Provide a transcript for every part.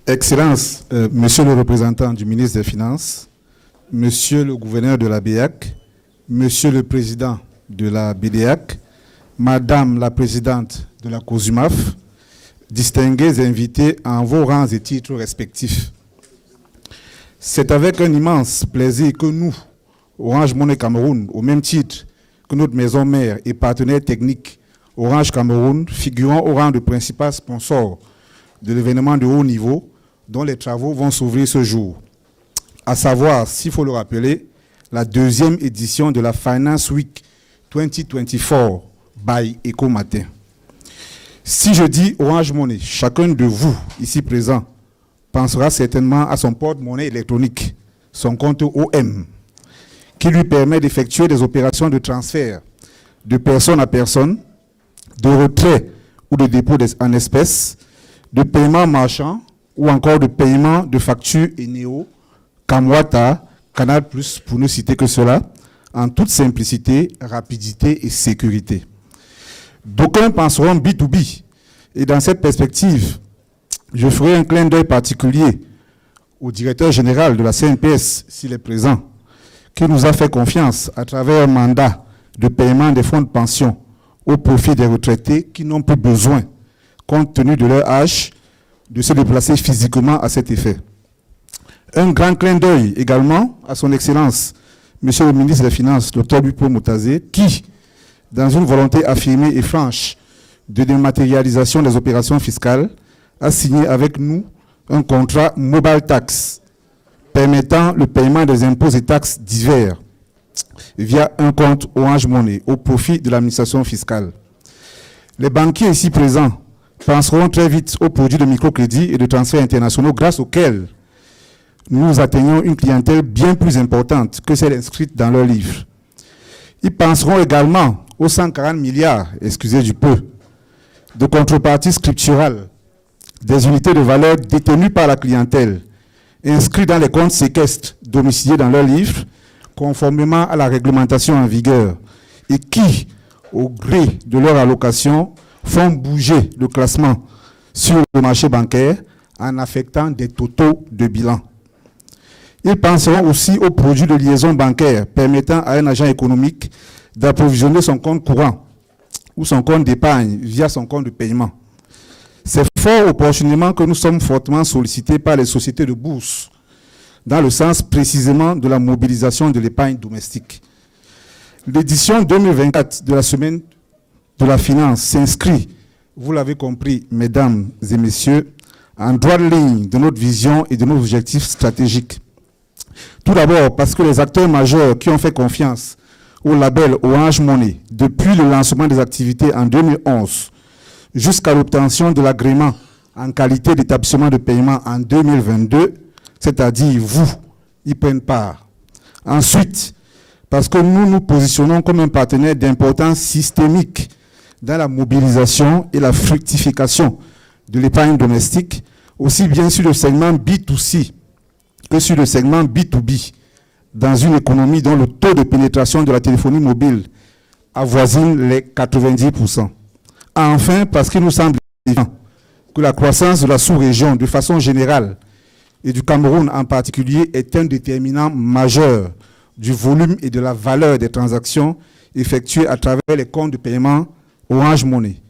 Excellences, Monsieur le représentant du ministre des Finances, Monsieur le gouverneur de la BEAC, Monsieur le président de la BDAC, Madame la présidente de la COSUMAF, distingués invités en vos rangs et titres respectifs. C'est avec un immense plaisir que nous, Orange Money Cameroun, au même titre que notre maison mère et partenaire technique Orange Cameroun, figurons au rang de principal sponsor de l'événement de haut niveau dont les travaux vont s'ouvrir ce jour. À savoir, s'il faut le rappeler, la deuxième édition de la Finance Week 2024 by Ecomatin. Si je dis Orange Money, chacun de vous ici présent pensera certainement à son porte-monnaie électronique, son compte OM, qui lui permet d'effectuer des opérations de transfert de personne à personne, de retrait ou de dépôt en espèces, de paiement marchand ou encore de paiement de factures Eneo, Camwata, Canal+, pour ne citer que cela, en toute simplicité, rapidité et sécurité. D'aucuns penseront B2B, et dans cette perspective, je ferai un clin d'œil particulier au directeur général de la CNPS, s'il est présent, qui nous a fait confiance à travers un mandat de paiement des fonds de pension au profit des retraités qui n'ont plus besoin, compte tenu de leur âge, de se déplacer physiquement à cet effet. Un grand clin d'œil également à son Excellence, Monsieur le ministre des Finances, Dr Lupo Moutazé, qui, dans une volonté affirmée et franche de dématérialisation des opérations fiscales, a signé avec nous un contrat Mobile Tax permettant le paiement des impôts et taxes divers via un compte Orange Money au profit de l'administration fiscale. Les banquiers ici présents penseront très vite aux produits de microcrédit et de transferts internationaux grâce auxquels nous atteignons une clientèle bien plus importante que celle inscrite dans leur livre. Ils penseront également aux 140 milliards, excusez du peu, de contreparties scripturales des unités de valeur détenues par la clientèle, inscrites dans les comptes séquestres domiciliés dans leur livre, conformément à la réglementation en vigueur, et qui, au gré de leur allocation, font bouger le classement sur le marché bancaire en affectant des totaux de bilan. Ils penseront aussi aux produits de liaison bancaire permettant à un agent économique d'approvisionner son compte courant ou son compte d'épargne via son compte de paiement. C'est fort opportunément que nous sommes fortement sollicités par les sociétés de bourse, dans le sens précisément de la mobilisation de l'épargne domestique. L'édition 2024 de la Semaine de la Finance s'inscrit, vous l'avez compris, mesdames et messieurs, en droite ligne de notre vision et de nos objectifs stratégiques. Tout d'abord parce que les acteurs majeurs qui ont fait confiance au label Orange Money depuis le lancement des activités en 2011 jusqu'à l'obtention de l'agrément en qualité d'établissement de paiement en 2022, c'est-à-dire vous, y prennent part. Ensuite, parce que nous nous positionnons comme un partenaire d'importance systémique dans la mobilisation et la fructification de l'épargne domestique, aussi bien sur le segment B2C que sur le segment B2B, dans une économie dont le taux de pénétration de la téléphonie mobile avoisine les 90%. Enfin, parce qu'il nous semble évident que la croissance de la sous-région, de façon générale, et du Cameroun en particulier, est un déterminant majeur du volume et de la valeur des transactions effectuées à travers les comptes de paiement Orange Money.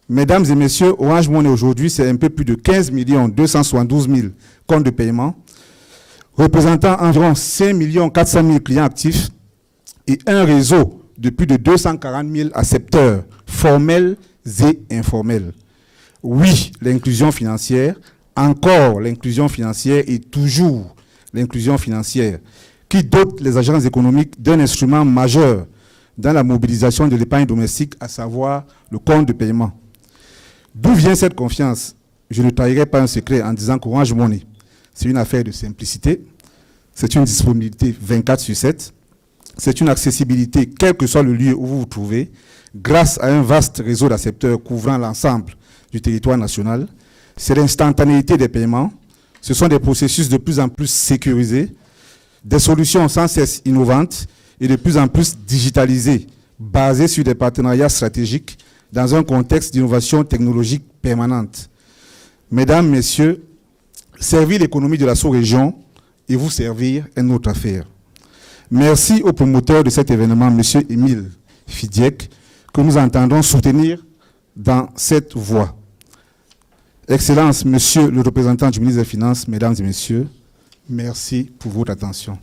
Mesdames et messieurs, Orange Money aujourd'hui, c'est un peu plus de 15 272 000 comptes de paiement, représentant environ 5 400 000 clients actifs et un réseau de plus de 240 000 accepteurs formels et informels. Oui, l'inclusion financière, encore l'inclusion financière et toujours l'inclusion financière, qui dote les agences économiques d'un instrument majeur dans la mobilisation de l'épargne domestique, à savoir le compte de paiement. D'où vient cette confiance? Je ne trahirai pas un secret en disant qu'Orange Money, c'est une affaire de simplicité, c'est une disponibilité 24/7, c'est une accessibilité quel que soit le lieu où vous vous trouvez, grâce à un vaste réseau d'accepteurs couvrant l'ensemble du territoire national, c'est l'instantanéité des paiements, ce sont des processus de plus en plus sécurisés, des solutions sans cesse innovantes et de plus en plus digitalisées, basées sur des partenariats stratégiques dans un contexte d'innovation technologique permanente. Mesdames, Messieurs, Servir l'économie de la sous-région et vous servir est notre affaire. Merci au promoteur de cet événement, M. Émile Fidiek, que nous entendons soutenir dans cette voie. Excellence, Monsieur le représentant du ministre des Finances, Mesdames et Messieurs, merci pour votre attention.